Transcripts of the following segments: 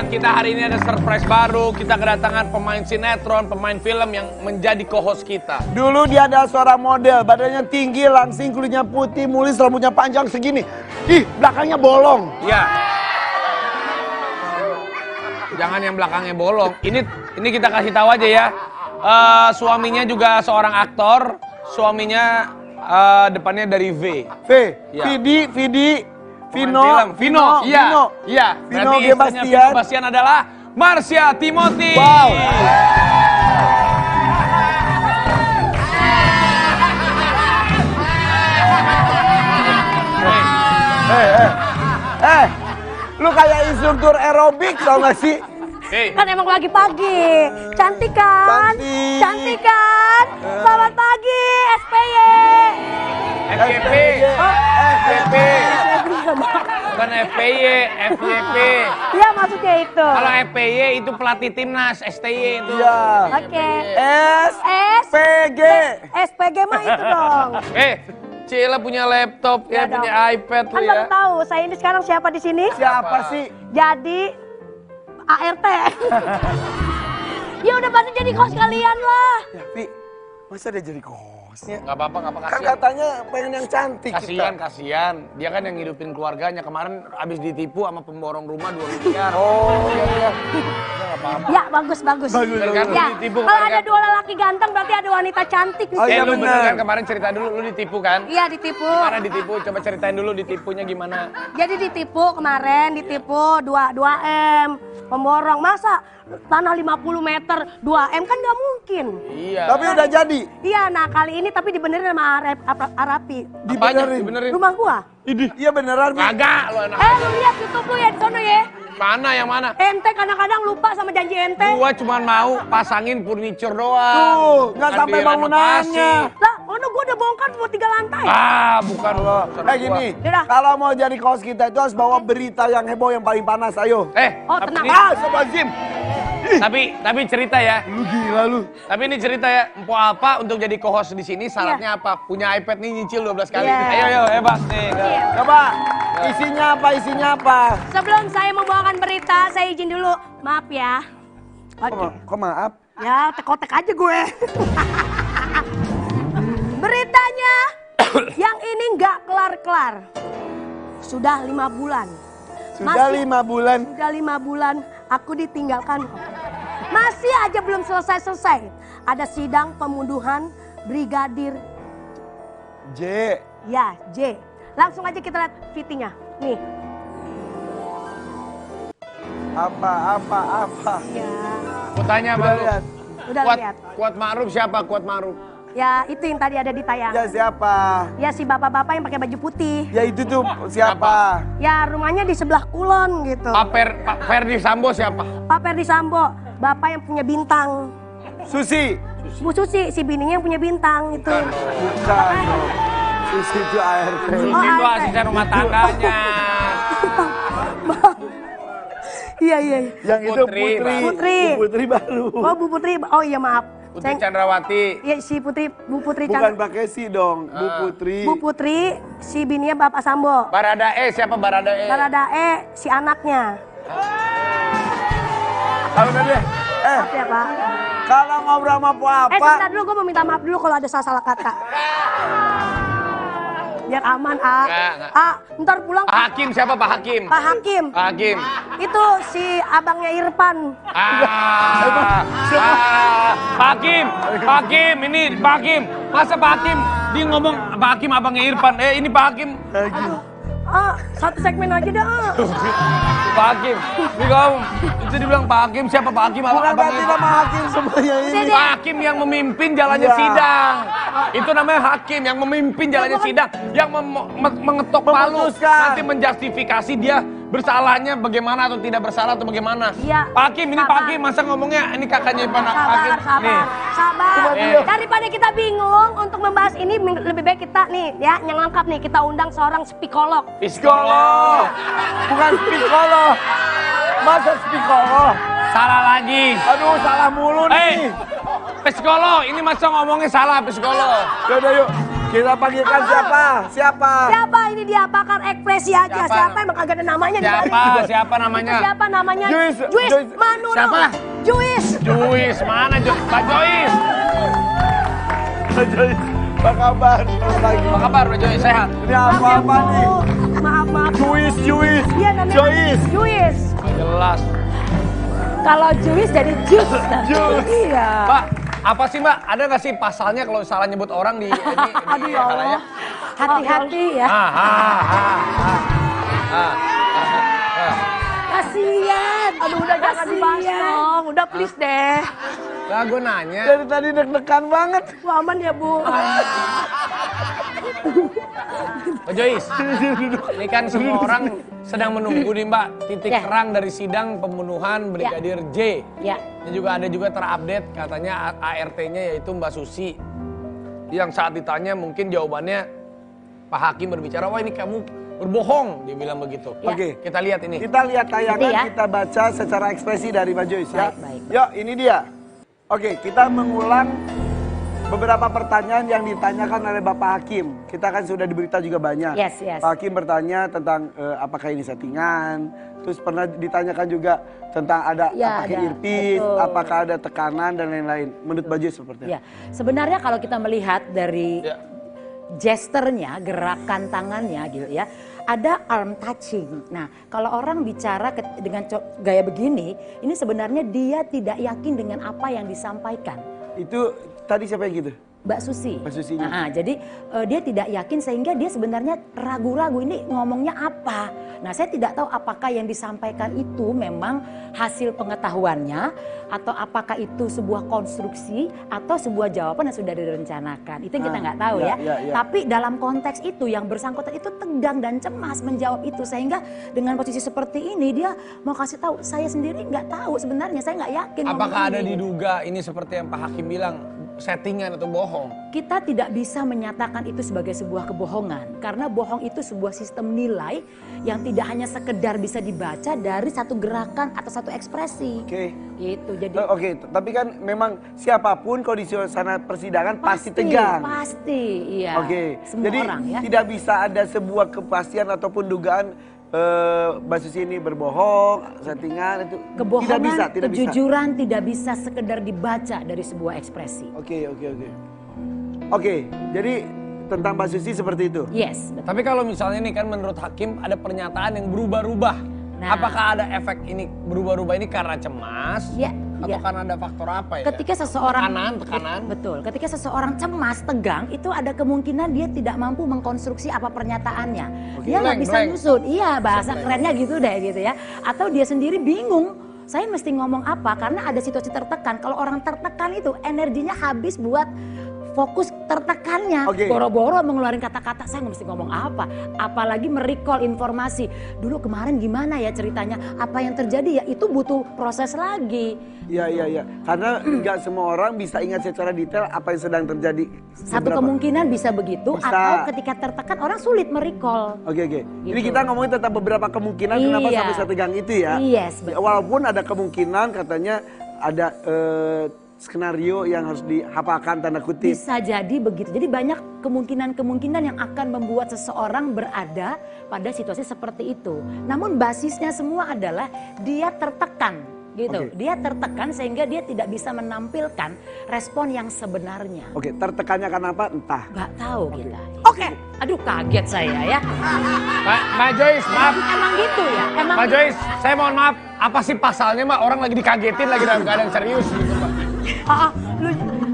Dan kita hari ini ada surprise baru. Kita kedatangan pemain sinetron, pemain film yang menjadi co-host kita. Dulu dia ada seorang model, badannya tinggi, langsing, kulitnya putih, mulus, rambutnya panjang segini. Ih, belakangnya bolong. Ya. Jangan yang belakangnya bolong. Ini kita kasih tahu aja ya. Suaminya juga seorang aktor. Suaminya depannya dari V. Ya. Vino. Iya. Vino Berarti istrinya Vino Bastian adalah Marsha Timothy. Wow. Lu kayak instruktur aerobik tau gak sih? Kan emang lagi pagi. Cantik kan? Cantik. Cantik kan? Selamat pagi, SPY. FYP. FYP. Bukan FPY, FYP. Iya maksudnya itu. Kalau FPY itu pelatih timnas, STY itu. Iya. Oke. SPG. SPG mah itu dong. Cila punya laptop, ya Iya punya dong. iPad Kan tuh baru ya. tahu saya ini sekarang siapa di sini? Siapa sih? Jadi ART. Ya udah pasti jadi kos kalian lah. Ya, Pi, masa dia jadi kosnya? Gak apa-apa, Kan kasihan. katanya pengen yang cantik Kasihan. Dia kan yang ngidupin keluarganya. Kemarin abis ditipu sama pemborong rumah 2 miliar. Oh, iya. Ya bagus. Bagus. Kan lu Ya, ditipu kalau kemarin ada kan? 2 lelaki ganteng berarti ada wanita cantik di Oh, sini. iya, Lu bener. bener kan kemarin cerita dulu, lu ditipu kan? Iya ditipu. Gimana ditipu? Coba ceritain dulu ditipunya gimana. Jadi ditipu kemarin, ditipu 2M, pemborong. Masa tanah 50 meter 2M kan nggak mungkin. Iya. Tapi udah jadi. Iya, nah kali ini tapi dibenerin sama Arapi. Apanya? Dibenerin. Dibenerin. Rumah gua. Iya beneran, Pi. Kagak lu anak. Lu lihat YouTube lu ya di sono ya. Mana yang mana? Ente kadang-kadang lupa sama janji ente. Gua cuma mau pasangin furniture doang. Tuh, nggak Bukan sampai bangunannya. Lah, ono gua udah bongkar buat 3 lantai. Bukan Loh, urusan gini, Yaudah. kalau mau jadi kaos kita itu harus bawa berita yang heboh yang paling panas, ayo. Oh, tenang. Sobat Zim. Tapi cerita ya. Lu gila lu. Tapi ini cerita ya, Empo Alpa untuk jadi co-host di sini syaratnya apa? Punya iPad nih nyicil 12 kali. Iya. Ayo hebat nih. Iya. Coba, isinya apa? Sebelum saya membawakan berita, saya izin dulu. Maaf ya. Oke. Kok maaf? Ya, tekotek aja gue. Beritanya, yang ini nggak kelar-kelar. Sudah 5 bulan. Sudah 5 bulan. Sudah 5 bulan aku ditinggalkan. Masih aja belum selesai-selesai. Ada sidang pembunuhan Brigadir J. Ya, J. Langsung aja kita lihat VT-nya. Nih. Apa? Ya, Aku tanya sama Udah lu. lihat. udah lihat. Kuat Ma'ruf siapa? Kuat Ma'ruf. Ya, itu yang tadi ada di tayang. Ya siapa? Ya, si bapak-bapak yang pakai baju putih. Ya itu tuh siapa? Ya, rumahnya di sebelah kulon gitu. Pak Ferdi Sambo siapa? Pak Ferdi Sambo, bapak yang punya bintang. Susi. Bu Susi, si bininya yang punya bintang itu. Bukan. Susi itu ART. Susi itu ART. asisten rumah tangganya. Iya. Yang itu Putri, Putri. Bang. Putri. Bu Putri baru. Oh, Bu Putri. Oh iya, maaf. Putri Chandrawati. Iya, si Putri, Bu Putri Bukan pakai si dong, Bu Putri. Bu Putri, si bininya Bapak Sambo. Baradae siapa Baradae? Baradae, si anaknya. Kalau tadi, Maaf ya, Pak. kalau ngobrol sama Po apa? Sebentar dulu, gue mau minta maaf dulu kalau ada salah kata. Biar aman, Enggak. Ntar pulang Pak Hakim siapa Pak Hakim? Pak Hakim. Pak Hakim. Itu si abangnya Irfan. Pak Hakim, ini Pak Hakim. Masa Pak Hakim dia ngomong Pak Hakim abangnya Irfan. Ini Pak Hakim. Satu segmen aja dah. Pak Hakim. Dia ngomong, itu dibilang Pak Hakim siapa Pak Hakim Bukan abangnya berarti Irfan. nama hakim semuanya ini. Pak Hakim yang memimpin jalannya Iya. sidang. Itu namanya hakim yang memimpin jalannya sidang, yang mengetok palu, Memutuskan. nanti menjustifikasi dia bersalahnya bagaimana atau tidak bersalah atau bagaimana. Iya. Pak Hakim, ini Pak Sabar. Hakim masa ngomongnya ini kakaknya Pak Hakim. Nih. Sabar. Eh. Daripada kita bingung untuk membahas ini, lebih baik kita nih ya yang lengkap nih, kita undang seorang psikolog. Psikolog. Bukan psikolog. Masa psikolog? Salah lagi. Aduh, salah mulu nih. Psikolog, ini masa ngomongnya salah psikolog. Yaudah yuk. Kita panggilkan siapa? Siapa? Siapa ini dia pakar ekspresi aja. Siapa? Siapa emang kagak ada namanya di balik? Siapa namanya? Siapa namanya? Juis. Juis Juis. Manurung. Siapa? Juis. Juis, mana Mbak Joyce? Joyce, apa kabar? Lagi. Apa kabar Mbak Joyce, sehat? Ini apa nih? Maaf. Juis. Iya namanya Joyce. Juis. Jelas. Kalau Juis jadi Jus. Jus. Iya. Mbak, apa sih Mbak? Ada nggak sih pasalnya kalau salah nyebut orang di ini? Aduh ya Allah. Hati-hati ya. Kasian. Aduh udah jangan dibahas dong. Udah please deh. Lah gue nanya. Dari tadi deg-degan banget. Bu, aman ya Bu. Mbak Joyce, ini kan semua orang sedang menunggu nih Mbak titik Ya. terang dari sidang pembunuhan Brigadir J. Ya. Ini juga ada juga terupdate katanya ART-nya yaitu Mbak Susi. Yang saat ditanya mungkin jawabannya Pak Hakim berbicara, wah ini kamu berbohong, dia bilang begitu. Ya. Oke. Kita lihat ini. Kita lihat tayangan, Nanti ya. kita baca secara ekspresi dari Mbak Joyce ya. Baik. Yuk, ini dia. Oke, kita mengulang beberapa pertanyaan yang ditanyakan oleh Bapak Hakim. Kita kan sudah diberita juga banyak. Yes. Pak Hakim bertanya tentang apakah ini settingan. Terus pernah ditanyakan juga tentang ada Ya, apakah ada. irpis, Betul. apakah ada tekanan dan lain-lain. Menurut Mbak Joyce seperti apa? Ya, sebenarnya kalau kita melihat dari Ya. gesternya, gerakan tangannya gitu ya, ada arm touching. Nah, kalau orang bicara dengan gaya begini, ini sebenarnya dia tidak yakin dengan apa yang disampaikan. Itu tadi siapa yang gitu? Mbak Susi. Mbak Susinya. Jadi dia tidak yakin sehingga dia sebenarnya ragu-ragu ini ngomongnya apa. Nah, saya tidak tahu apakah yang disampaikan itu memang hasil pengetahuannya atau apakah itu sebuah konstruksi atau sebuah jawaban yang sudah direncanakan. Itu yang kita nggak tahu ya. Ya. Tapi dalam konteks itu yang bersangkutan itu tegang dan cemas menjawab itu sehingga dengan posisi seperti ini dia mau kasih tahu saya sendiri nggak tahu sebenarnya saya nggak yakin. Apakah ngomong ada ini. diduga ini seperti yang Pak Hakim bilang settingan atau bohong? Kita tidak bisa menyatakan itu sebagai sebuah kebohongan karena bohong itu sebuah sistem nilai yang tidak hanya sekedar bisa dibaca dari satu gerakan atau satu ekspresi. Oke. Gitu. Jadi Oke, tapi kan memang siapapun kalau di suasana persidangan pasti tegang. Pasti, iya. Oke, Semua jadi orang ya. tidak bisa ada sebuah kepastian ataupun dugaan Mbak Susi ini berbohong, settingan itu Kebohongan, tidak bisa. kejujuran tidak bisa sekedar dibaca dari sebuah ekspresi. Oke. Oke, jadi tentang Mbak Susi seperti itu. Yes, betul. Tapi kalau misalnya nih kan menurut Hakim ada pernyataan yang berubah-ubah. Nah. Apakah ada efek ini berubah-ubah ini karena cemas? Ya, Atau ya. karena ada faktor apa ya? Ketika seseorang Tekanan. Betul, ketika seseorang cemas, tegang, itu ada kemungkinan dia tidak mampu mengkonstruksi apa pernyataannya. Dia nggak bisa Blank. nyusun. Iya, bahasa kerennya gitu deh gitu ya. Atau dia sendiri bingung. Saya mesti ngomong apa karena ada situasi tertekan. Kalau orang tertekan itu energinya habis buat fokus tertekannya. Oke. Boro-boro mengeluarkan kata-kata saya mesti ngomong apa. Apalagi merecall informasi. Dulu kemarin gimana ya ceritanya, apa yang terjadi ya itu butuh proses lagi. Iya. Karena nggak semua orang bisa ingat secara detail apa yang sedang terjadi. Satu Seberapa- kemungkinan bisa begitu Bisa. atau ketika tertekan orang sulit merecall. Oke. Gitu. Ini kita ngomongin tentang beberapa kemungkinan kenapa Iya. sampai setegang itu ya. Yes, betul. Walaupun ada kemungkinan katanya ada skenario yang harus dihafalkan tanda kutip. Bisa jadi begitu. Jadi banyak kemungkinan-kemungkinan yang akan membuat seseorang berada pada situasi seperti itu. Namun basisnya semua adalah dia tertekan gitu. Oke. Dia tertekan sehingga dia tidak bisa menampilkan respon yang sebenarnya. Oke, tertekannya karena apa? Entah. Gak tahu kita. Oke. Aduh kaget saya ya. Mbak Joyce, maaf. Emang gitu ya? Emang Mbak Joyce, saya mohon maaf. Apa sih pasalnya Mbak? Orang lagi dikagetin, lagi dalam keadaan serius gitu Mbak. Lu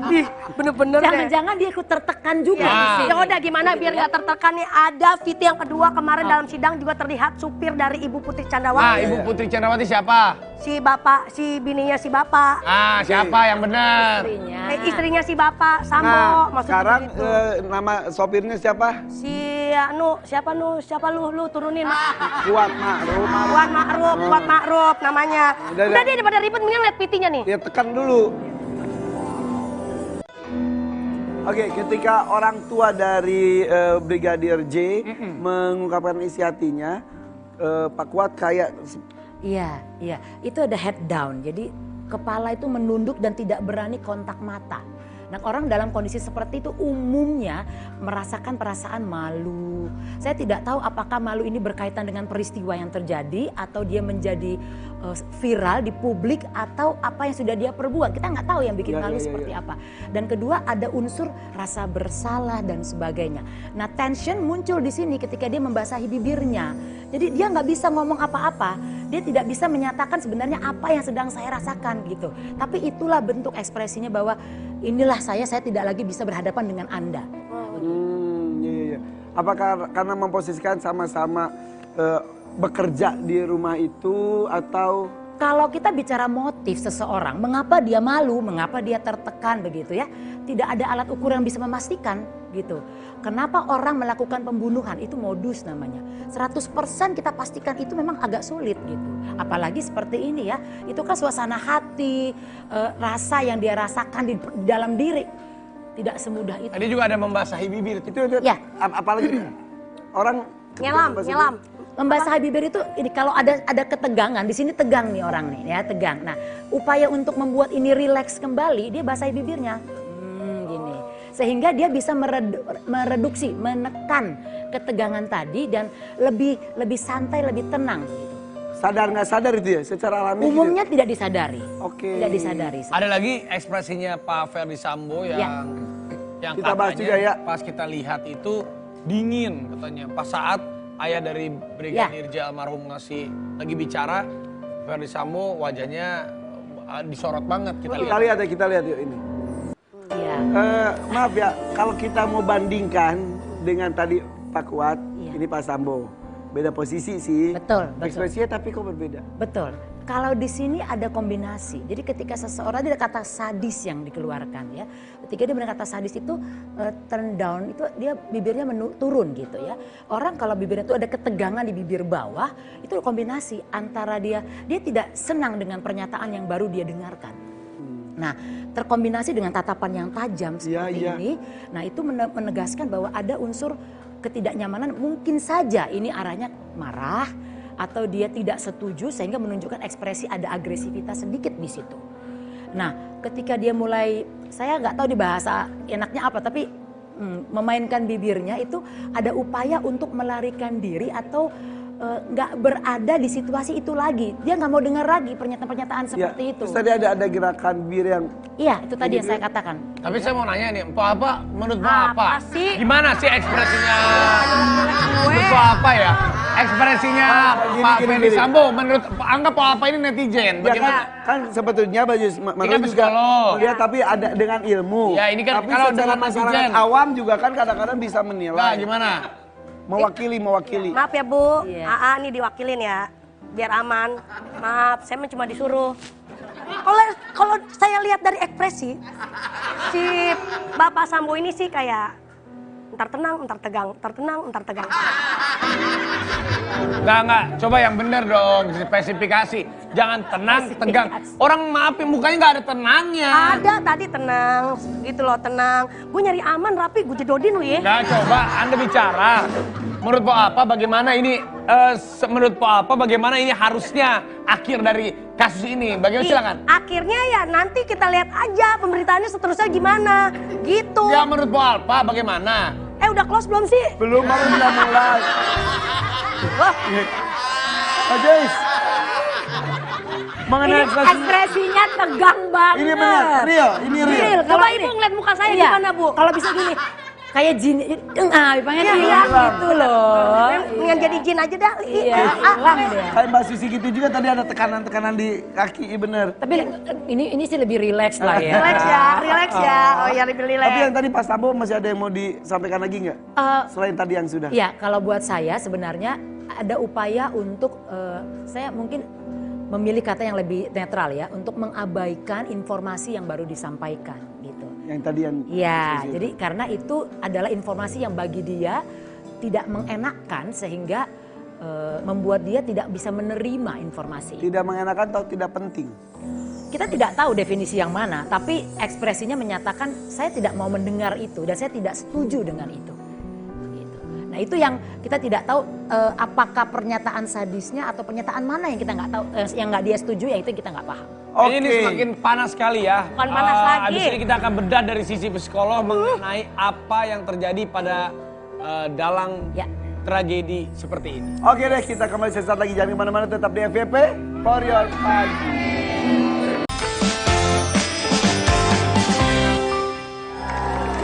ih bener-bener deh. jangan-jangan dia ikut tertekan juga. Ya, di sini. ya udah gimana biar nggak tertekan nih, ada VT yang kedua kemarin dalam sidang juga terlihat supir dari Ibu Putri Ah, Candrawati. Ibu Putri Candrawati siapa? Si bapak, si bininya si bapak. Ah, siapa yang benar? Istrinya. Istrinya si bapak, Sambo. Nah, maksudnya sekarang begitu. nama sopirnya siapa? Si siapa lu turunin. Kuat Ma'ruf. Kuat Ma'ruf namanya. Udah, Udah deh daripada ribet mendingan lihat PT-nya nih. Dia tekan dulu. Oke, ketika orang tua dari Brigadir J mengungkapkan isi hatinya, Pak Kuat kayak Iya. Itu ada head down. Jadi kepala itu menunduk dan tidak berani kontak mata. Nah, orang dalam kondisi seperti itu umumnya merasakan perasaan malu. Saya tidak tahu apakah malu ini berkaitan dengan peristiwa yang terjadi atau dia menjadi viral di publik atau apa yang sudah dia perbuat. Kita nggak tahu yang bikin malu seperti apa. Dan kedua ada unsur rasa bersalah dan sebagainya. Nah, tension muncul di sini ketika dia membasahi bibirnya. Jadi dia nggak bisa ngomong apa-apa. Dia tidak bisa menyatakan sebenarnya apa yang sedang saya rasakan gitu. Tapi itulah bentuk ekspresinya bahwa inilah saya tidak lagi bisa berhadapan dengan Anda. Iya. Apakah karena memposisikan sama-sama bekerja di rumah itu atau? Kalau kita bicara motif seseorang, mengapa dia malu, mengapa dia tertekan begitu ya, tidak ada alat ukur yang bisa memastikan gitu. Kenapa orang melakukan pembunuhan, itu modus namanya. 100% kita pastikan itu memang agak sulit gitu. Apalagi seperti ini ya, itu kan suasana hati, rasa yang dia rasakan di dalam diri. Tidak semudah itu. Tadi juga ada membasahi bibir. Itu Ya. Apalagi orang Nyelam. Membasahi bibir itu ini kalau ada ketegangan, di sini tegang nih orang nih ya, tegang. Nah, upaya untuk membuat ini rileks kembali, dia basahi bibirnya. Gini. Sehingga dia bisa mereduksi, menekan ketegangan tadi dan lebih santai, lebih tenang gitu. Sadar nggak sadar itu ya secara alami? Umumnya tidak disadari. Oke. Tidak disadari. Ada lagi ekspresinya Pak Ferdy Sambo yang Kita bahas juga katanya ya. pas kita lihat itu dingin katanya. Pas saat ayah dari Brigadir J almarhum lagi bicara, Ferdy Sambo wajahnya disorot banget. Kita lihat yuk ini. Iya. Maaf ya, kalau kita mau bandingkan dengan tadi Pak Kuat, Iya. ini Pak Sambo. Beda posisi sih. Betul. Ekspresinya tapi kok berbeda. Betul. Kalau di sini ada kombinasi. Jadi ketika seseorang ada kata sadis yang dikeluarkan ya. Ketika dia benar kata sadis itu turn down itu dia bibirnya turun gitu ya. Orang kalau bibirnya itu ada ketegangan di bibir bawah itu kombinasi antara dia tidak senang dengan pernyataan yang baru dia dengarkan. Nah, terkombinasi dengan tatapan yang tajam seperti ini. Nah, itu menegaskan bahwa ada unsur ketidaknyamanan, mungkin saja ini arahnya marah atau dia tidak setuju sehingga menunjukkan ekspresi ada agresivitas sedikit di situ. Nah, ketika dia mulai, saya nggak tahu di bahasa enaknya apa, tapi memainkan bibirnya itu ada upaya untuk melarikan diri atau nggak berada di situasi itu lagi. Dia nggak mau dengar lagi pernyataan-pernyataan seperti itu. Terus tadi ada gerakan bibir yang. Iya, itu tadi yang saya katakan. Tapi saya mau nanya nih, Mpok apa menurut Mpok apa? sih? Gimana sih ekspresinya? Menurut Mpok apa ya? Ekspresinya Pak Ferdy Sambo menurut anggap Mpok apa ini netizen? Ya Bagaimana? kan sebetulnya Bajus kan juga psikolog. melihat tapi ada dengan ilmu. Ya, ini kan tapi kalau secara dengan masyarakat netizen. awam juga kan kadang-kadang bisa Nah, menilai. gimana? Mewakili. Maaf ya Bu, Iya. AA nih diwakilin ya, biar aman. Maaf, saya cuma disuruh. Kalau saya lihat dari ekspresi, si Bapak Sambo ini sih kayak ntar tenang, ntar tegang, ntar tenang, ntar tegang. Enggak. Coba yang bener dong, spesifikasi. Jangan tenang, tegang. Orang maaf ya, mukanya nggak ada tenangnya. Ada tadi tenang, gitu loh tenang. Gue nyari aman, rapi, gue jedodin lu ya. Nah, coba Anda bicara. Menurut Pak apa bagaimana ini menurut Pak apa bagaimana ini harusnya akhir dari kasus ini? Bagaimana silakan. Akhirnya ya nanti kita lihat aja pemberitaannya seterusnya gimana, gitu. Ya menurut Pak Alpa bagaimana? Udah close belum sih? Belum baru kita mulai. Wah, Bajus. Mengenai ekspresi Ekspresinya tegang banget. ini benar, real. Real. coba Kalau Ibu ini- ngeliat muka saya Iya. gimana Bu? Kalau bisa gini, kayak jin, pengen Iya, hilang iya. gitu loh. Yang jadi jin aja dah. Iya, hilang deh. Kayak Mbak Susi gitu juga tadi ada tekanan-tekanan di kaki, iya bener. Tapi ini sih lebih relax lah ya. Relax ya. Oh ya lebih relax. Tapi yang tadi Pak Sambo masih ada yang mau disampaikan lagi nggak? Selain tadi yang sudah. Ya, kalau buat saya sebenarnya ada upaya untuk saya mungkin memilih kata yang lebih netral ya, untuk mengabaikan informasi yang baru disampaikan gitu. Yang tadi yang. Ya, jadi karena itu adalah informasi yang bagi dia tidak mengenakan sehingga membuat dia tidak bisa menerima informasi. Tidak mengenakan atau tidak penting. Kita tidak tahu definisi yang mana, tapi ekspresinya menyatakan saya tidak mau mendengar itu dan saya tidak setuju dengan itu. Gitu. Nah itu yang kita tidak tahu apakah pernyataan sadisnya atau pernyataan mana yang kita nggak tahu, yang nggak dia setuju, yang itu kita nggak paham. Kayaknya ini semakin panas sekali ya. Bukan panas lagi. Abis ini kita akan bedah dari sisi psikolog mengenai apa yang terjadi pada dalang tragedi seperti ini. Oke deh, kita kembali sesaat lagi. Jangan kemana-mana, tetap di FVP For Your Pagi.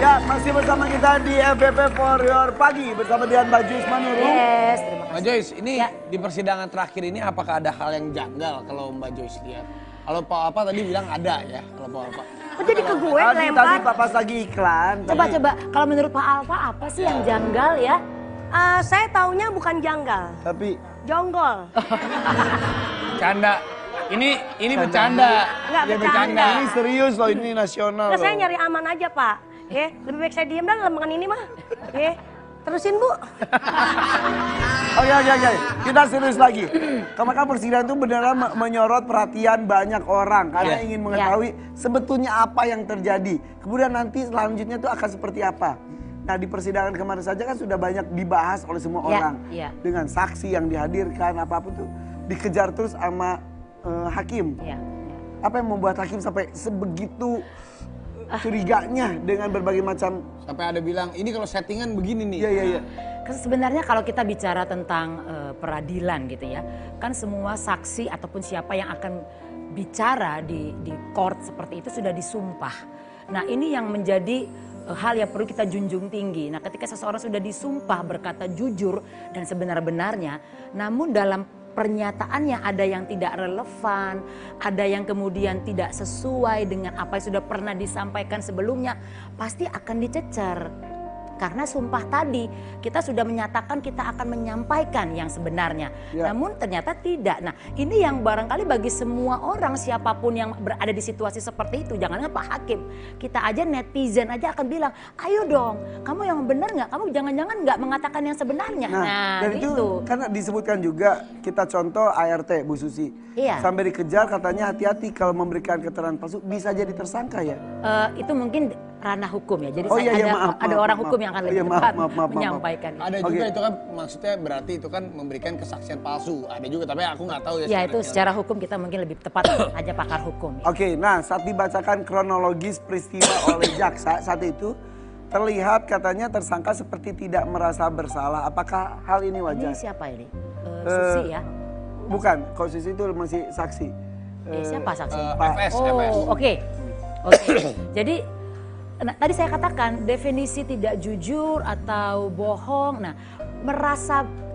Ya, masih bersama kita di FVP For Your Pagi bersama Dian Bajus Manurung. Yes, terima kasih. Mbak Joyce, ini Ya. di persidangan terakhir ini apakah ada hal yang janggal kalau Mbak Joyce lihat? Kalau Pak Apa tadi bilang ada ya, kalau Pak Apa. Kok jadi ke gue Tadi lempar? Pak pas lagi iklan. Coba, kalau menurut Pak Alfa apa sih yang janggal ya? Saya taunya bukan janggal, Tapi jonggol. Canda. Ini bercanda. Nggak Dia bercanda. ini serius loh, ini nasional Nggak, saya loh. nyari aman aja, Pak. Lebih baik saya diem dah lembangan ini mah. Terusin, Bu. Oke. Kita serius lagi. Kemarin persidangan itu beneran menyorot perhatian banyak orang karena Ya. ingin mengetahui sebetulnya apa yang terjadi. Kemudian nanti selanjutnya itu akan seperti apa. Nah, di persidangan kemarin saja kan sudah banyak dibahas oleh semua Ya, orang. ya. Dengan saksi yang dihadirkan, apapun tuh dikejar terus sama hakim. Ya. Apa yang membuat hakim sampai sebegitu curiganya dengan berbagai macam. Sampai ada bilang, ini kalau settingan begini nih. Iya. Sebenarnya kalau kita bicara tentang peradilan gitu ya, kan semua saksi ataupun siapa yang akan bicara di court seperti itu sudah disumpah. Nah, ini yang menjadi hal yang perlu kita junjung tinggi. Nah, ketika seseorang sudah disumpah berkata jujur dan sebenar-benarnya, namun dalam pernyataannya ada yang tidak relevan, ada yang kemudian tidak sesuai dengan apa yang sudah pernah disampaikan sebelumnya, pasti akan dicecer. Karena sumpah tadi kita sudah menyatakan kita akan menyampaikan yang sebenarnya, Ya. namun ternyata tidak. Nah, ini yang barangkali bagi semua orang siapapun yang berada di situasi seperti itu, jangankan Pak Hakim, kita aja netizen aja akan bilang, ayo dong, kamu yang benar nggak? Kamu jangan-jangan nggak mengatakan yang sebenarnya. Nah, dan itu gitu. karena disebutkan juga, kita contoh ART Bu Susi. Iya. Sampai dikejar katanya hati-hati kalau memberikan keterangan palsu bisa jadi tersangka ya. Itu mungkin ranah hukum ya. Jadi Oh, saya iya, ada orang hukum yang akan lebih Iya, maaf, tepat maaf. menyampaikan. Ada Oke. juga itu kan maksudnya berarti itu kan memberikan kesaksian palsu. Ada juga tapi aku nggak tahu ya. Ya itu sebenarnya. secara hukum kita mungkin lebih tepat aja pakar hukum. Ya. Oke, nah saat dibacakan kronologis peristiwa oleh jaksa saat itu terlihat katanya tersangka seperti tidak merasa bersalah. Apakah hal ini Ini wajar? siapa ini? Susi ya? Bukan, kalau Susi itu masih saksi. Siapa saksi? FS. Oke. Jadi tadi saya katakan definisi tidak jujur atau bohong. Nah,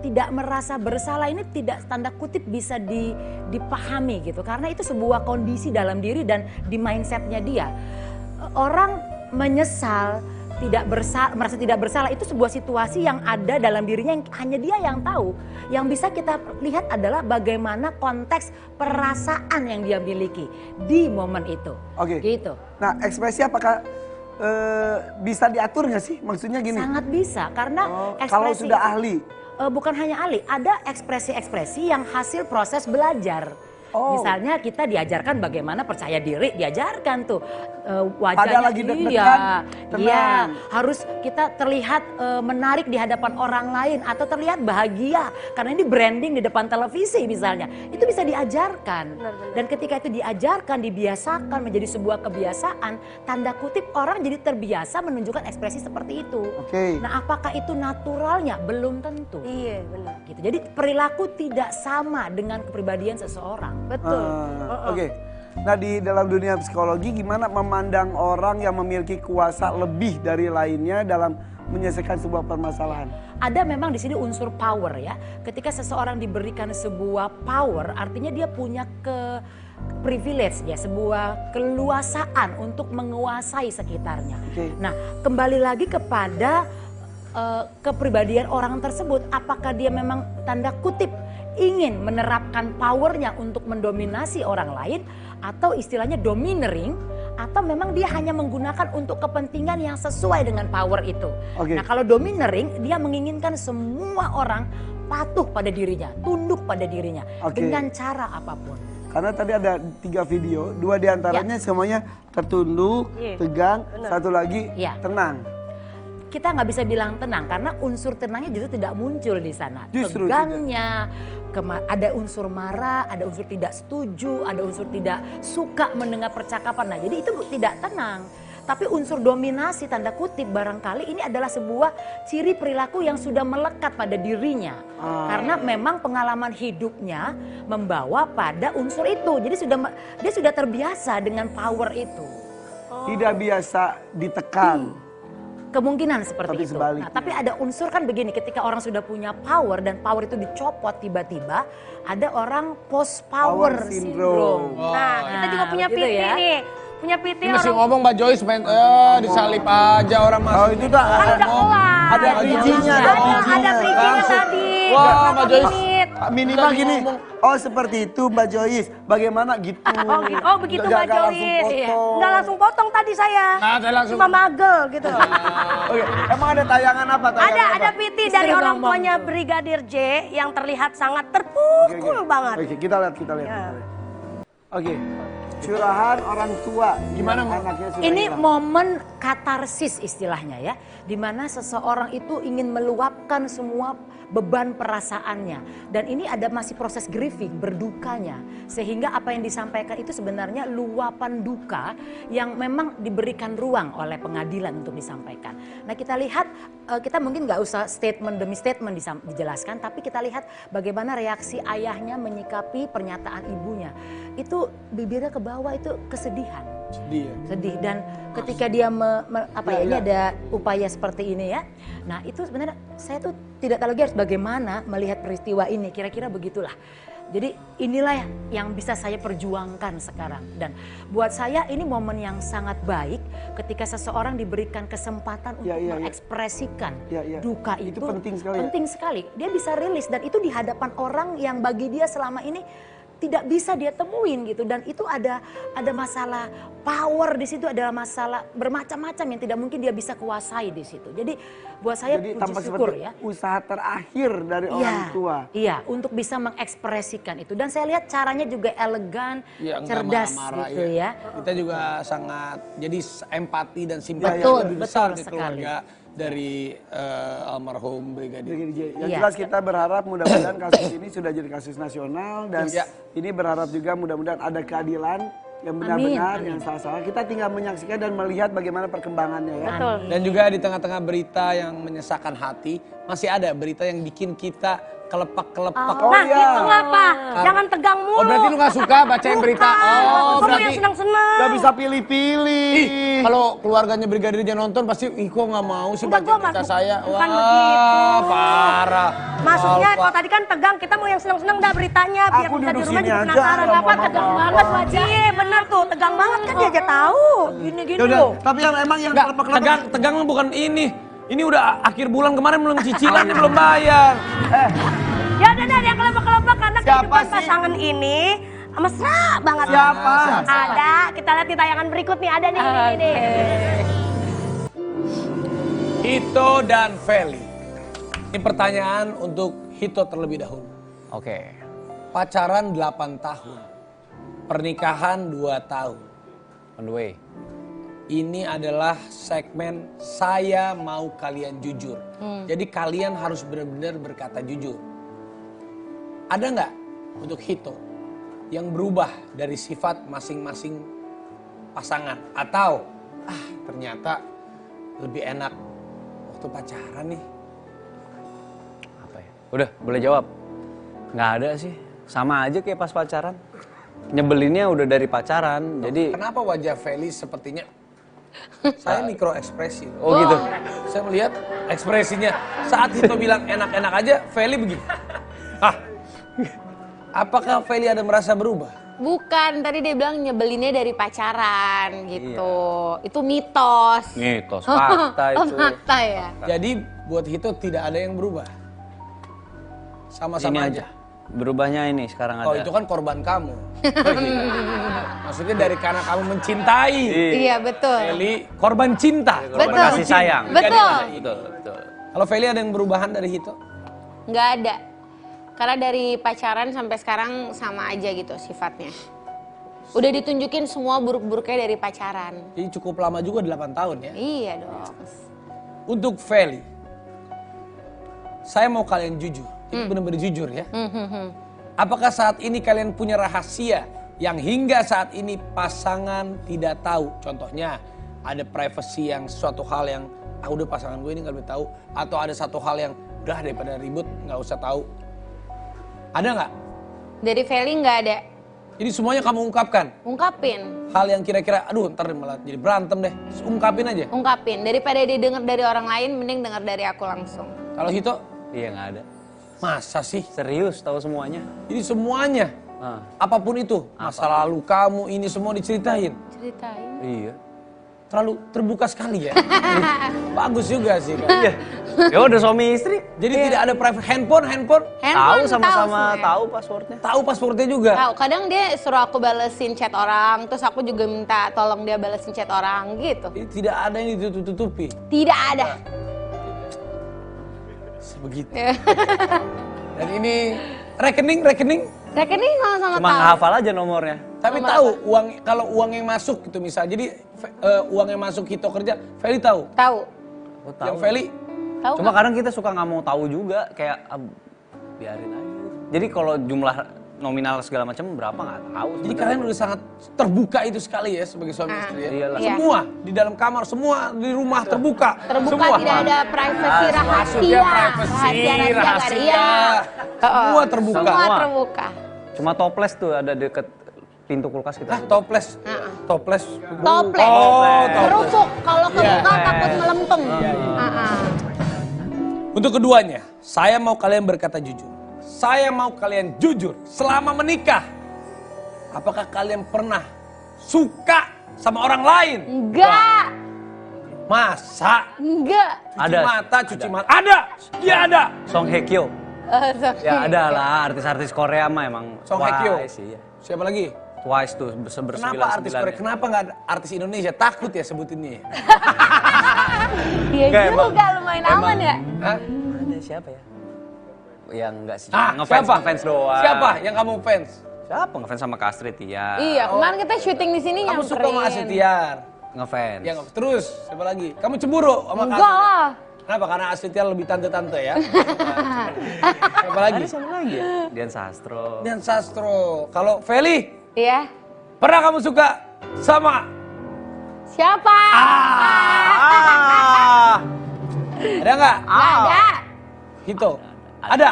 tidak merasa bersalah ini tidak tanda kutip bisa dipahami gitu. Karena itu sebuah kondisi dalam diri dan di mindsetnya dia. Orang menyesal, merasa tidak bersalah itu sebuah situasi yang ada dalam dirinya yang hanya dia yang tahu. Yang bisa kita lihat adalah bagaimana konteks perasaan yang dia miliki di momen itu. Oke. Gitu. Nah, ekspresi apakah bisa diatur nggak sih? Maksudnya gini. Sangat bisa karena Kalau ekspresi sudah ahli. bukan hanya ahli, ada ekspresi-ekspresi yang hasil proses belajar. Oh. Misalnya kita diajarkan bagaimana percaya diri, diajarkan tuh Padahal wajahnya lagi deg-degan, iya, tenang. harus kita terlihat menarik di hadapan orang lain atau terlihat bahagia karena ini branding di depan televisi misalnya. Itu bisa diajarkan. Dan ketika itu diajarkan, dibiasakan menjadi sebuah kebiasaan, tanda kutip orang jadi terbiasa menunjukkan ekspresi seperti itu. Oke. Nah, apakah itu naturalnya? Belum tentu. Iya, benar. Gitu. Jadi perilaku tidak sama dengan kepribadian seseorang. Betul. Oke. Nah, di dalam dunia psikologi gimana memandang orang yang memiliki kuasa lebih dari lainnya dalam menyelesaikan sebuah permasalahan? Ada memang di sini unsur power ya. Ketika seseorang diberikan sebuah power, artinya dia punya privilege ya, sebuah keluasaan untuk menguasai sekitarnya. Oke. Nah, kembali lagi kepada kepribadian orang tersebut, apakah dia memang tanda kutip ingin menerapkan powernya untuk mendominasi orang lain atau istilahnya domineering, atau memang dia hanya menggunakan untuk kepentingan yang sesuai dengan power itu. Oke. Nah, kalau domineering dia menginginkan semua orang patuh pada dirinya, tunduk pada dirinya Oke. dengan cara apapun. Karena tadi ada 3 video, 2 diantaranya semuanya tertunduk, Iya, tegang, benar. satu lagi Iya. tenang. kita nggak bisa bilang tenang karena unsur tenangnya justru tidak muncul di sana. Justru Tegangnya, ada unsur marah, ada unsur tidak setuju, ada unsur tidak suka mendengar percakapan. Nah, jadi itu tidak tenang. Tapi unsur dominasi tanda kutip barangkali ini adalah sebuah ciri perilaku yang sudah melekat pada dirinya. Karena memang pengalaman hidupnya membawa pada unsur itu. Jadi dia sudah terbiasa dengan power itu. Tidak biasa ditekan. Kemungkinan seperti Tapi itu. sebaliknya. Nah, tapi ada unsur kan begini, ketika orang sudah punya power dan power itu dicopot tiba-tiba, ada orang post power Power syndrome. syndrome. Nah, kita juga punya begitu PT ya. nih. Punya PT Ini masih orang ngomong Mbak Joyce main, disalip aja orang masuk. Oh itu tak kan udah kelar. ada bijinya, ada bijinya. Ada bridging-nya Langsung. tadi. Wah, Berapa Mbak Joyce. menit. Minimal Lagi gini. ngomong. Oh seperti itu Mbak Joyce. Bagaimana gitu? Oh, gitu. Oh begitu Nggak Mbak langsung Joyce. potong. Nggak langsung potong tadi saya. Nah, saya langsung. Cuma magel gitu. Oke, emang ada tayangan apa? Ada PT dari Istri orang ngomong tuanya tuh. Brigadir J yang terlihat sangat Oke, terpukul banget. Oke, kita lihat. Ya. Oke, curahan orang tua. Gimana, yang Mbak? anaknya sudah Ini hilang. momen katarsis istilahnya ya, di mana seseorang itu ingin meluapkan semua beban perasaannya, dan ini ada masih proses grieving, berdukanya, sehingga apa yang disampaikan itu sebenarnya luapan duka yang memang diberikan ruang oleh pengadilan untuk disampaikan. Nah kita lihat, kita mungkin nggak usah statement demi statement dijelaskan, tapi kita lihat bagaimana reaksi ayahnya menyikapi pernyataan ibunya. Itu bibirnya ke bawah, itu kesedihan. Sedih ya. Sedih, dan ketika dia ini Iya. ada upaya seperti ini ya. Nah itu sebenarnya saya tuh tidak tahu lagi harus bagaimana melihat peristiwa ini, kira-kira begitulah. Jadi inilah yang bisa saya perjuangkan sekarang, dan buat saya ini momen yang sangat baik ketika seseorang diberikan kesempatan untuk Iya. mengekspresikan Iya. duka Itu itu. penting sekali ya? Penting sekali. Dia bisa rilis, dan itu di hadapan orang yang bagi dia selama ini tidak bisa dia temuin gitu, dan itu ada masalah power di situ, adalah masalah bermacam-macam yang tidak mungkin dia bisa kuasai di situ. Jadi buat saya Jadi puji tampak syukur seperti ya. usaha terakhir dari orang tua. Iya, untuk bisa mengekspresikan itu, dan saya lihat caranya juga elegan, Ya, nggak cerdas marah-marah, gitu ya. Kita juga sangat jadi empati dan simpati Betul, lebih besar betul di sekali. keluarga dari almarhum Brigadir. Brigadir J. Yang Iya. jelas kita berharap mudah-mudahan kasus ini sudah jadi kasus nasional, dan Iya. ini berharap juga mudah-mudahan ada keadilan yang benar-benar, yang salah-salah. Kita tinggal menyaksikan dan melihat bagaimana perkembangannya ya. Betul. Dan juga di tengah-tengah berita yang menyesakan hati, masih ada berita yang bikin kita kelepak-kelepak. Oh, Nah iya. itu ngapa? Jangan tegang mulu. Oh berarti lu gak suka bacain berita? Oh Kamu berarti yang senang-senang. Gak bisa pilih-pilih. Ih, kalau keluarganya Brigadir J nonton pasti, ih kok gak mau sih Enggak, baca gua berita mas- saya. bukan Wah begitu. parah. Maksudnya Alfa. kalau tadi kan tegang, kita mau yang senang-senang dah beritanya biar Aku kita di duduk rumah sini juga aja, penasaran. nggak Apa mau tegang apa-apa. banget wajah? Iya benar tuh, tegang banget kan dia aja tahu. Gini-gini Yaudah, loh. tapi yang emang yang Enggak, kelepak-kelepak. tegang bukan ini. Ini udah akhir bulan kemarin belum cicilan, belum bayar. Ya udah yang kelompok-kelompok karena Siapa kehidupan sih? pasangan ini mesra banget. Siapa? Ada, kita lihat di tayangan berikut nih, ada nih. Nih. Hito dan Feli. Ini pertanyaan untuk Hito terlebih dahulu. Oke. Pacaran 8 tahun. Pernikahan 2 tahun. On the way. Ini adalah segmen saya mau kalian jujur. Jadi kalian harus benar-benar berkata jujur. Ada nggak untuk Hito yang berubah dari sifat masing-masing pasangan? Atau ternyata lebih enak waktu pacaran nih? Apa ya? Udah, boleh jawab. Nggak ada sih. Sama aja kayak pas pacaran. Nyebelinnya udah dari pacaran. Jadi Kenapa wajah Feli sepertinya? Saya mikro ekspresi. oh gitu. Saya melihat ekspresinya. Saat Hito bilang enak-enak aja, Feli begitu. Apakah Feli ada merasa berubah? Bukan, tadi dia bilang nyebelinnya dari pacaran gitu. Itu mitos. Mitos, fakta Oh, itu. fakta ya. Jadi buat Hito tidak ada yang berubah. Ini Sama-sama aja. aja. Berubahnya ini sekarang ada. Oh itu kan korban kamu. Maksudnya dari karena kamu mencintai. Iya, betul. Feli korban cinta. Korban Betul. kasih sayang. Betul. Betul. Kalau Feli ada yang berubahan dari Hito? Nggak ada. Karena dari pacaran sampai sekarang sama aja gitu sifatnya. Udah ditunjukin semua buruk-buruknya dari pacaran. Jadi cukup lama juga 8 tahun ya. Iya dong. untuk Feli, saya mau kalian jujur. Ini benar-benar jujur ya. Apakah saat ini kalian punya rahasia yang hingga saat ini pasangan tidak tahu? Contohnya ada privacy yang suatu hal yang udah pasangan gue ini gak boleh tahu. Atau ada satu hal yang udah daripada ribut gak usah tahu. Ada nggak? Dari Feli nggak ada. Jadi semuanya kamu ungkapkan. Ungkapin. Hal yang kira-kira aduh ntar malah jadi berantem deh. Ungkapin aja. Ungkapin. Daripada dia dengar dari orang lain, mending dengar dari aku langsung. Kalau Hito, Iya nggak ada. masa sih? Serius tahu semuanya. Jadi semuanya, Ah, apapun itu, masa lalu kamu ini semua diceritain. Ceritain. iya. Terlalu terbuka sekali ya. Bagus juga sih. Kan? Iya. Ya udah suami istri. Jadi tidak ada private handphone. Tahu Handphone sama-sama sebenarnya. tahu passwordnya. Tahu passwordnya juga. Tahu, kadang dia suruh aku balesin chat orang, terus aku juga minta tolong dia balesin chat orang gitu. Jadi tidak ada yang ditutup-tutupi. Tidak ada. Sebegitu. Ya. Dan ini rekening. Rekening sama-sama Cuma tahu. ngehafal aja nomornya. Tapi tahu uang kalau uang yang masuk gitu misal. Jadi uang yang masuk Hito kerja, Feli tahu. Tahu. Aku tahu. Yang Feli Tahu. Cuma nggak? kadang kita suka nggak mau tahu juga, kayak biarin aja. Jadi kalau jumlah nominal segala macam berapa nggak tahu. jadi kalian udah sangat terbuka itu sekali ya sebagai suami istri ya. Iyalah. Iya. Semua di dalam kamar, semua di rumah terbuka. Terbuka, semua. tidak ada privacy rahasia. Maksudnya privacy, rahasia. Iya. Semua terbuka. Semua Semua. terbuka. Cuma toples tuh ada deket pintu kulkas kita. Ah, toples. Toples. Toples. Oh, toples. Kerupuk. Kalau Iya. kebuka takut melempem. Untuk keduanya, saya mau kalian berkata jujur. Saya mau kalian jujur selama menikah. Apakah kalian pernah suka sama orang lain? Enggak. Masa? Enggak. Cuci mata. Ada. Dia ada. Song Hye Kyo. Sorry. Ya ada lah artis-artis Korea mah emang. Song Hye Kyo. Twice, iya. Siapa lagi? Twice tuh bersembilan. Kenapa artis Korea? Kenapa nggak ada artis Indonesia? Takut ya sebutinnya. Iya Enggak, juga lumayan aman ya. Hah? Ada siapa ya? Yang enggak sih, Ah, ngefans siapa? ngefans doang. Siapa yang kamu fans? Siapa ngefans sama Kastrit ya? Iya, kemarin kita syuting di sini Kamu nyamperin. suka sama Astrid Tiar? Ngefans. Ya, terus siapa lagi? Kamu cemburu sama Enggak Astrid? lah. Kenapa? Karena Astrid Tiar lebih tante-tante ya. Siapa lagi? Ada siapa lagi ya? Dian Sastro. Dan Sastro. Kalau Feli, Iya. pernah kamu suka sama? Siapa? Ada nggak? Nggak ada. Hito. Ada?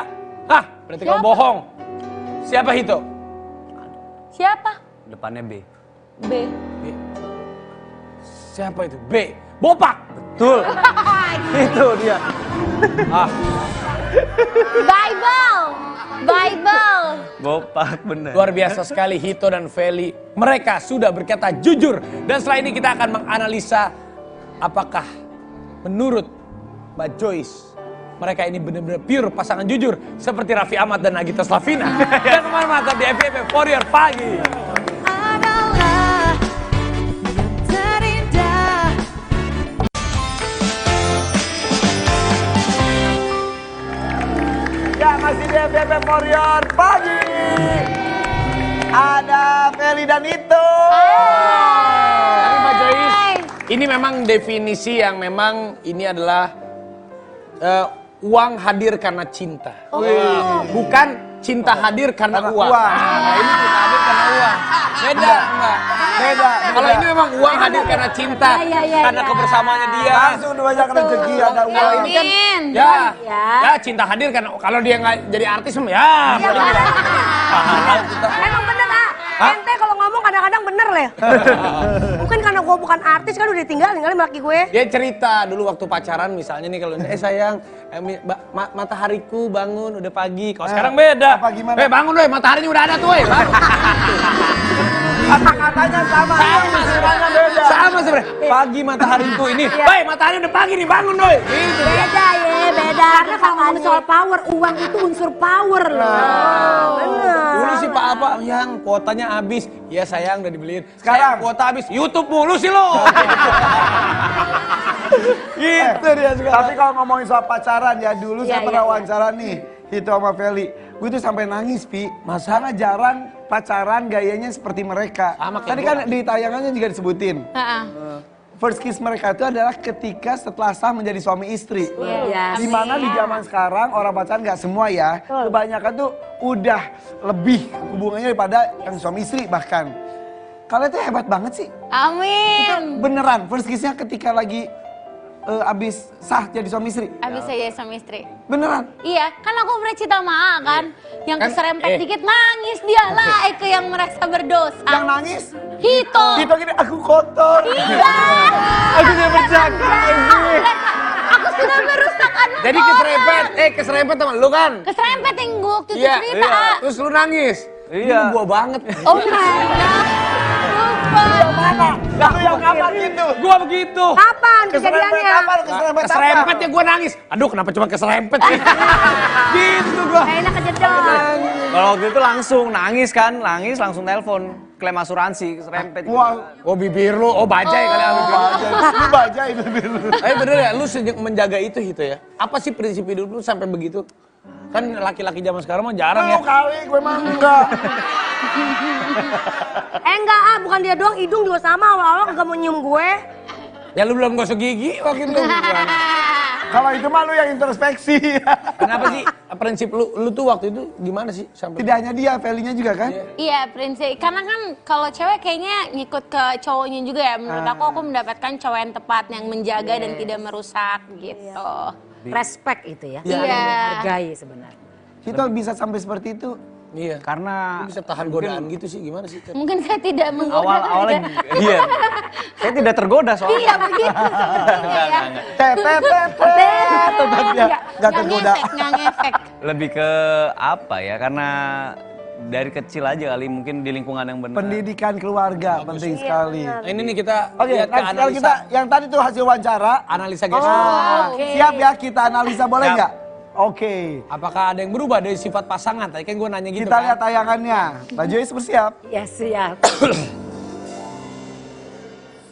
Hah? Berarti kamu bohong. Siapa Hito? Siapa? Depannya B. B. B. Siapa itu? B. Bopak. Betul. Itu dia. Ah, Bible. Bible. Bopak bener. luar biasa sekali Hito dan Feli. Mereka sudah berkata jujur. Dan setelah ini kita akan menganalisa apakah menurut Mbak Joyce mereka ini benar-benar pure pasangan jujur seperti Raffi Ahmad dan Nagita Slavina. Dan kemana-mana di FYP For Your Pagi. Adalah yang terindah. Ya masih di FYP For Your Pagi. Ada Feli dan Hito. Tapi Mbak Joyce, ini memang definisi yang memang ini adalah uang hadir karena cinta. Bukan cinta hadir karena Karena uang. uang. Nah, ini cinta hadir karena uang. Beda, Mbak. Beda. Kalau ini memang uang hadir karena cinta, karena kebersamaannya dia. Langsung banyak rezeki ada uang. Kalau ini kan, Amin. ya cinta hadir karena kalau dia nggak jadi artis, ya. Emang bener ente kalau ngomong kadang-kadang bener lah. Mungkin karena gue bukan artis kan udah ditinggalin kali laki gue. Dia cerita dulu waktu pacaran misalnya nih kalau sayang matahariku bangun udah pagi. Kalau sekarang beda. apa gimana? Bangun deh mataharinya udah ada tuh. Kata-katanya sama. Semuanya beda. Sama sebenarnya. Pagi matahariku ini. Woi matahari udah pagi nih bangun doi. Gitu dia. Beda ya, beda. Karena kalau ngomongin soal power, uang itu unsur power loh. Dulu sih Pak apa yang kuotanya habis. Ya sayang udah dibeliin. Sekarang? Kuota habis. YouTube mulu sih lo. Gitu dia sekarang. Tapi kalau ngomongin soal pacaran ya dulu saya Iya, pernah iya. wawancara nih Hito sama Feli. Gue tuh sampai nangis Pi. Karena jarang pacaran gayanya seperti mereka. Sama kayak Tadi gua. kan di tayangannya juga disebutin. Heeh. first kiss mereka itu adalah ketika setelah sah menjadi suami istri. Yes. Dimana di zaman sekarang orang pacaran nggak semua ya, kebanyakan tuh udah lebih hubungannya daripada yang suami istri bahkan. Kalian tuh hebat banget sih. Amin. Beneran, first kiss-nya ketika lagi abis sah jadi suami istri. Abis saya sama istri. Beneran. Iya, kan aku pernah cerita sama A kan. Yang Kan, keserempet dikit nangis dia lah, Eke yang merasa berdosa. Yang nangis, Hito. Hito gini, aku kotor. Iya. Aku udah berjaga. Aku sudah merusak anak Jadi keserempet teman lu kan? Keserempet yang gue waktu itu Iya, cerita. iya. Terus lu nangis. Iya. Ini gua banget. Oh my god. Lupa. Lalu yang apa gitu? Gua begitu. Kapan Keserempet kejadiannya? apa? Keserempet apa? Keserempet ya gua nangis. Aduh, kenapa cuma keserempet sih? Gitu gua. Enak kejedot. Kalau waktu itu langsung nangis kan, nangis langsung telepon klaim asuransi keserempet. Wah, Oh bibir lu, oh bajai kali lu. lu bajai bibir lu. Bener ya, lu menjaga itu gitu ya. Apa sih prinsip hidup lu sampai begitu? Kan laki-laki zaman sekarang mah jarang ya. Lu kali, gue mah enggak. Enggak bukan dia doang, hidung juga sama. Awal-awal gak mau nyium gue. Ya lu belum gosok gigi waktu itu. Kalau itu mah lu yang introspeksi. Kenapa sih prinsip lu tuh waktu itu gimana sih sampai? Tidak hanya dia, Feli-nya juga kan? Iya prinsip, karena kan kalau cewek kayaknya ngikut ke cowoknya juga ya. Menurut aku mendapatkan cowok yang tepat, yang menjaga dan tidak merusak gitu. Respect itu ya. Iya. Saling menghargai sebenarnya. Hito bisa sampai seperti itu. Iya. Karena Lu bisa tahan godaan gitu sih gimana sih? Mungkin saya tidak menggoda. awalnya iya. Saya tidak tergoda soalnya. Iya begitu sepertinya ya. Tetep ya. Gak tergoda. Nggak ngefek. Lebih ke apa ya? Karena dari kecil aja kali mungkin di lingkungan yang benar. Pendidikan keluarga penting sekali. Nah, ini nih kita Oke, lihat ke next sekarang analisa. kita yang tadi tuh hasil wawancara. Analisa guys. Siap ya kita analisa boleh Siap. nggak? Oke. Apakah ada yang berubah dari sifat pasangan? Tadi kan gue nanya gitu Kita kan. lihat tayangannya. Mbak Joyce bersiap. Ya siap.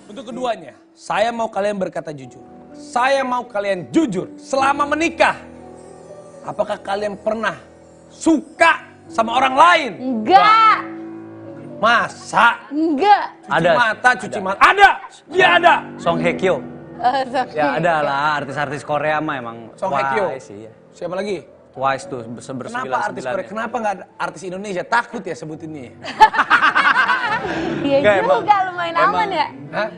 Untuk keduanya, saya mau kalian berkata jujur. Saya mau kalian jujur selama menikah. Apakah kalian pernah suka sama orang lain? Enggak. Masa? Enggak. Cuci Ada. mata, cuci mata. Ada! Dia ada! Song Hye Kyo. Sorry. Ya ada lah artis-artis Korea mah emang. Song Hye Kyo. Twice, iya. Siapa lagi? Twice tuh Kenapa artis Korea? Kenapa nggak ada artis Indonesia? Takut ya sebutinnya? Iya Enggak, juga lumayan aman ya. Hah?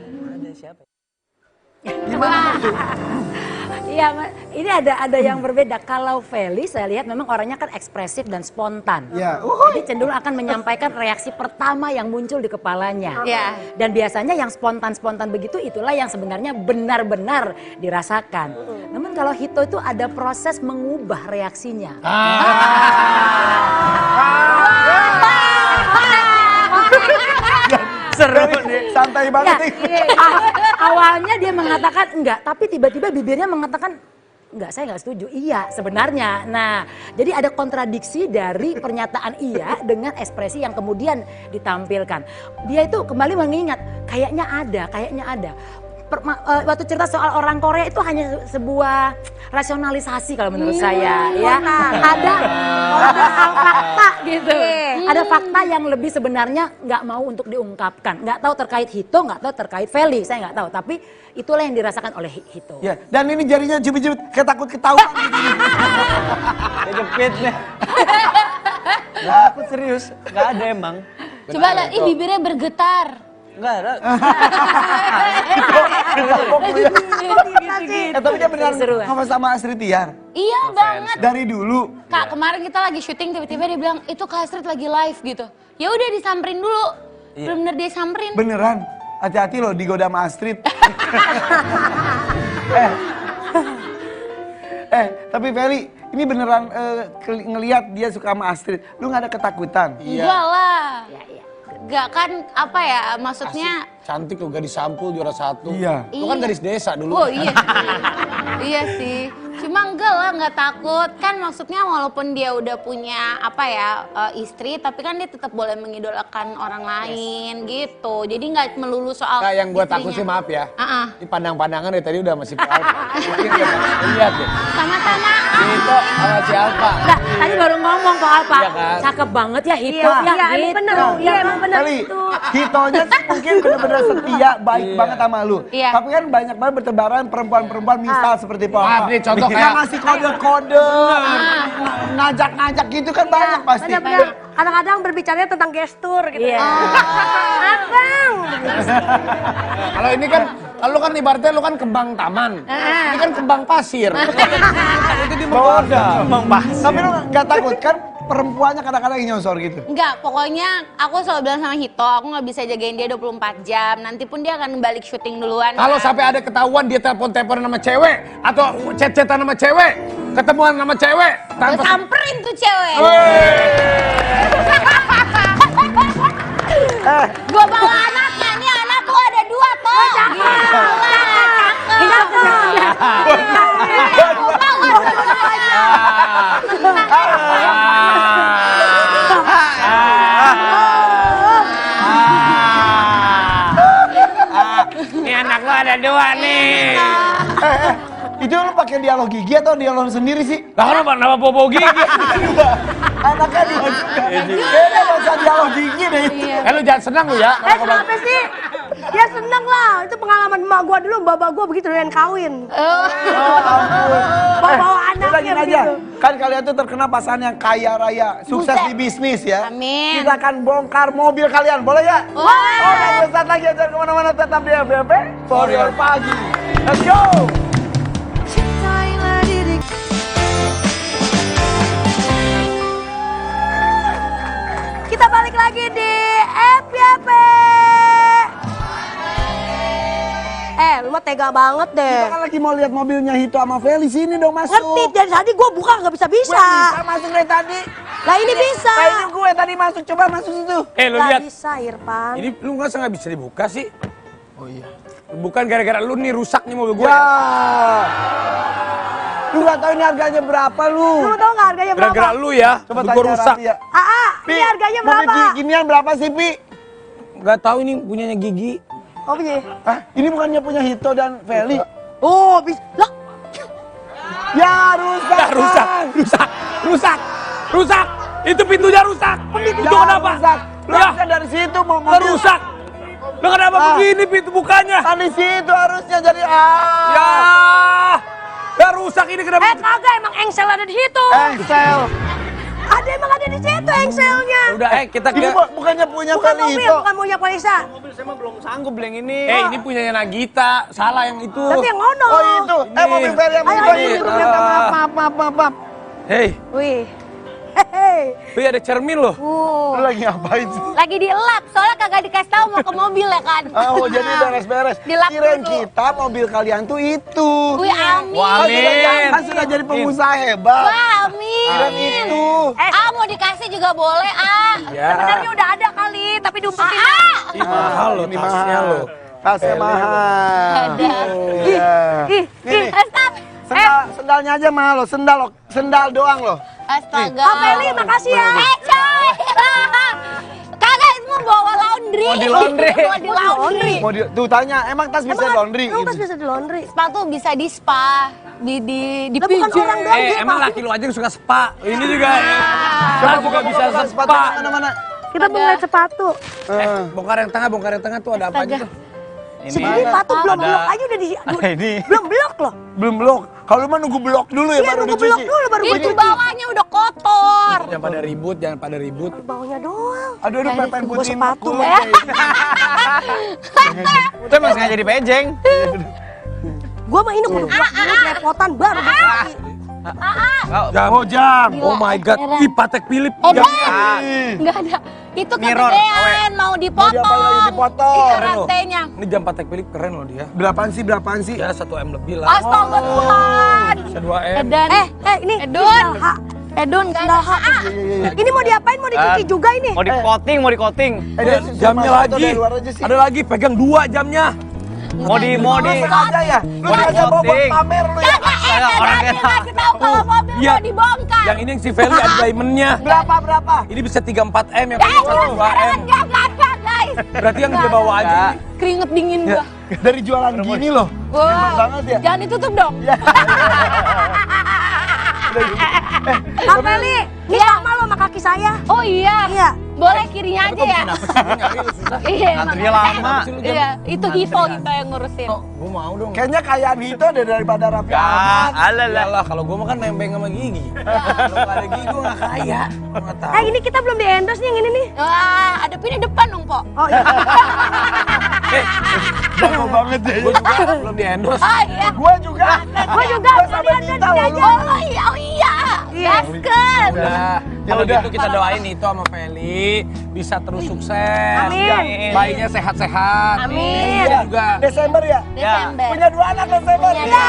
Iya, ini ada yang berbeda. Kalau Feli saya lihat memang orangnya kan ekspresif dan spontan. Ya. Jadi cenderung akan menyampaikan reaksi pertama yang muncul di kepalanya. Iya. Dan biasanya yang spontan-spontan begitu itulah yang sebenarnya benar-benar dirasakan. Namun kalau Hito itu ada proses mengubah reaksinya. Seru nih. Santai banget Ya, nih. awalnya dia mengatakan enggak, tapi tiba-tiba bibirnya mengatakan enggak, saya enggak setuju. Iya, sebenarnya. Nah, jadi ada kontradiksi dari pernyataan iya dengan ekspresi yang kemudian ditampilkan. Dia itu kembali mengingat, kayaknya ada. Waktu cerita soal orang Korea itu hanya sebuah rasionalisasi kalau menurut saya ya. Ada fakta gitu. Ada fakta yang lebih sebenarnya nggak mau untuk diungkapkan. Nggak tahu terkait Hito, nggak tahu terkait Feli, saya nggak tahu. Tapi itulah yang dirasakan oleh Hito. Ya, dan ini jarinya jepit-jepit, kayak takut ketahuan. Kejepit nih. Nggak, aku serius. Nggak ada emang. Coba lihat, ih bibirnya bergetar. Nggak ada. Tapi dia beneran Seru, kan? ngomong sama Astrid Tiar. Iya banget. Dari dulu. Kak kemarin kita lagi syuting tiba-tiba dia bilang itu Kak Astrid lagi live gitu. Ya udah disamperin dulu. Bener-bener dia samperin. Beneran. Hati-hati loh digoda sama Astrid. Tapi Feli, ini beneran ngelihat dia suka sama Astrid. Lu nggak ada ketakutan? Enggak lah. Enggak kan apa ya maksudnya. Cantik loh, gadis sampul juara 1. Iya. Lu kan gadis desa dulu. Oh iya sih. Iya sih. Cuma enggak lah, enggak takut. Kan maksudnya walaupun dia udah punya apa ya istri, tapi kan dia tetap boleh mengidolakan orang lain gitu. Jadi nggak melulu soal Kak, yang gue istrinya. takut sih maaf ya. Ah. Ini pandang-pandangan dari tadi udah masih mungkin udah lihat deh. Sama-sama. Itu sama si Alfa. Nah, tadi baru ngomong kok Alfa. Iya kan? Cakep banget ya Hito Iya, ya emang gitu. bener. Iya, emang bener Feli, itu. Hitonya sih mungkin benar-benar setia, baik banget sama lu. Iya. Tapi kan banyak banget bertebaran perempuan-perempuan misal seperti Pak. ini contoh Yang kayak- masih kode-kode, ngajak-ngajak gitu kan banyak pasti. Benar-benar kadang-kadang berbicaranya tentang gestur gitu. Iya. Abang. Kalau ini kan, lu kan ibaratnya lu kan kembang taman. Ini kan kembang pasir. Itu dia menggoda. Tapi lu nggak takut kan perempuannya kadang-kadang nyosor gitu? Enggak, pokoknya aku selalu bilang sama Hito, aku nggak bisa jagain dia 24 jam. Nanti pun dia akan balik syuting duluan. Kalau kan. sampai ada ketahuan dia telepon-teleponan sama cewek atau chat-chatan sama cewek, ketemuan sama cewek Gue tanpa samperin tuh cewek. Gue bawa anaknya, nih anak tuh ada 2 tuh. Gila, cakep. Gue bawa semuanya. Ini anak lo ada 2 nih. Itu lu pakai dialog gigi atau dialog sendiri sih? Lah kenapa nama bobo gigi? Anaknya dua juga. Kayaknya gak usah dialog gigi deh. Lu jangan senang lu ya. Kenapa sih? Ya seneng lah, itu pengalaman emak gua dulu, bapak gua begitu dan kawin. Bawa anaknya Udah gini aja, begitu. kan kalian tuh terkenal pasangan yang kaya raya, sukses Buset. di bisnis ya. Amin. Kita akan bongkar mobil kalian, boleh ya? Boleh. Oke, besar lagi aja kemana-mana tetap di FBB for your pagi. Let's go! Cintailah diri. Kita balik lagi di FYP. Lu mah tega banget deh. Kita kan lagi mau lihat mobilnya Hito sama Feli, sini dong masuk. Ngerti, dari tadi gua buka nggak Gue bisa-bisa. bisa masuk dari tadi. Lah ini bisa. Nah, ini gue tadi masuk, coba masuk situ. Lu Nggak lihat. bisa, Irfan. Ini lu nggak bisa dibuka sih? Oh iya. Bukan gara-gara lu nih rusak nih mobil gue. Ya. Lu gak tahu ini harganya berapa lu? Lu tahu nggak harganya berapa? Gara-gara lu ya, Coba gue tanya rusak. Raffi ya. Ini harganya mobil berapa? ginian berapa sih, Pi? Gak tahu ini punyanya Gigi. Oh punya. Hah? Ini bukannya punya Hito dan Feli? Oh bisa. Lah, Ya, rusak. Ya rusak, rusak. Itu pintunya rusak. Itu Ya, kenapa? rusak. Lu Ya, harusnya dari situ mau lah rusak. Lu kenapa begini pintu bukanya? Kan di situ harusnya jadi Ya rusak ini kenapa? kagak emang engsel ada di situ. Excel. Emang ada di situ engselnya. Udah, kita Ini ke. bukannya punya Bukan Feli mobil, Hito. bukan punya Polisa. Mobil saya mah belum sanggup beli yang ini. Ini punyanya Nagita. Salah yang itu. Tapi yang ngono. Oh itu. Mobil Feli yang Ayo, itu. ayo, Ini. Maaf. Hei, Wih. Hehehe. ada cermin loh. Lu lagi ngapain sih? Lagi dielap, soalnya kagak dikasih tahu mau ke mobil ya kan. Oh, jadi beres-beres. Dilap Kirain dulu. kita mobil kalian tuh itu. Wih, amin. Wah, amin. Kan sudah jadi pengusaha hebat. Wah, amin. Kirain itu. Mau dikasih juga boleh, Ya. Sebenarnya udah ada kali, tapi diumpetin. Ih, mahal loh Ini tasnya mahal. loh. Tasnya mahal. Ada. Iya. Ih, Nih, Stop. sendalnya aja mahal loh. Sendal doang loh. Astaga. Kak Feli, makasih ya. Coy. Kagak, itu mau bawa laundry. Mau di laundry. Mau di laundry. Tuh tanya, emang tas bisa laundry? Emang tas Gitu. bisa di laundry? Sepatu bisa di spa, di Lah bukan pijat. orang doang dia, Emang Pak. laki lu aja yang suka spa. Ini juga ya. Coba Lah juga bisa buka sepatu spa. mana-mana. Kita mau ngeliat sepatu. Bongkar yang tengah tuh ada apa aja tuh? Segini sepatu belum blok aja udah di... Ini. Belum blok loh. Belum blok. Kalau lu mah nunggu blok dulu ya Iya, baru nunggu dicuci. blok dulu baru Itu dicuci. bawahnya udah kotor. Jangan pada ribut. Bawahnya doang. Aduh, pengen Gua putih sepatu. Itu emang sengaja dipejeng. Gua mah ini kudu blok dulu kerepotan baru dicuci. Jam. Oh, jam. Oh my god. Heran. Ih, Patek Philip. Edan. Ih. Enggak ada. Itu Mirror, kegedean mau diapain lagi dipotong. dipotong? Itu Keren loh. rantainya. Ini jam Patek Philip keren loh dia. Berapaan sih? Ya 1 M lebih lah. Astaga Tuhan. Bisa 2 M. Edan. Ini Edun. sendal H. Edun enggak ada. Ini mau diapain? Mau dicuci juga ini? Mau di coating. Jamnya lagi. Dari luar aja sih. Ada lagi pegang 2 jamnya. Mau di Lu sengaja ya? Lu Mau sengaja bawa buat di-coating. pamer lu ya? Tadi ngasih tahu kalau mobil Iya. mau dibongkar. Yang ini yang si Feli ada diamondnya. Berapa? Ini bisa 3-4 M yang Jangan, ini 2 M. jangan, guys. Berarti yang dia bawa aja ini. Keringet dingin gua. Dari jualan gini loh. Wah. banget ya. Jangan ditutup dong. Kak Feli, ini sama lo sama kaki saya. Oh iya. Iya. Boleh kirinya aja ya. Kenapa sih lu nyari lu susah? Iya, Antrinya makanya. lama. Iya, itu Hito yang ngurusin. Gue mau dong. Kayaknya kayaan Hito deh daripada Raffi Ahmad. Iyalah, kalau gue mah kan nembeng sama gigi. Kalau nggak ada gigi gue nggak kaya. Gue nggak tahu. Ini kita belum di endorse nih yang ini nih. Wah, adepinnya depan dong, Po. Oh iya. Jago banget deh. Gue juga belum di endorse. Oh iya. Gue juga. Gue juga sampai minta loh lu. Oh iya, oh iya. Gaskan. Udah, Ya kalau udah. gitu kita doain itu sama Feli bisa terus sukses. Amin. Bayinya sehat-sehat. Amin. Dia juga. Desember ya? Desember. Punya 2 anak Desember. Punya.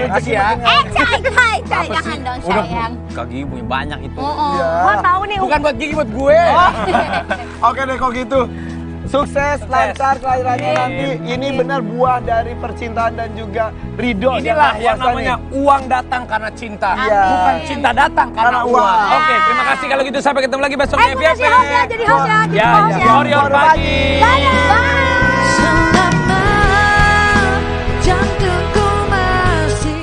Makasih ya. Cai, jangan dong Udah, sayang. Kak Gigi punya banyak itu. Oh, Gue tahu nih. Bukan buat gigi, buat gue. Oke deh kalau gitu. Sukses, lancar kelahirannya nanti. Ini benar buah dari percintaan dan juga ridho. Inilah yang puasa namanya nih. uang datang karena cinta. Iya. Bukan cinta datang karena Karena uang. uang. Oke, terima kasih kalau gitu. Sampai ketemu lagi besok di Makasih FYP. hostnya, jadi hostnya. Ya, Jadi hostnya. for your pagi. Dadah.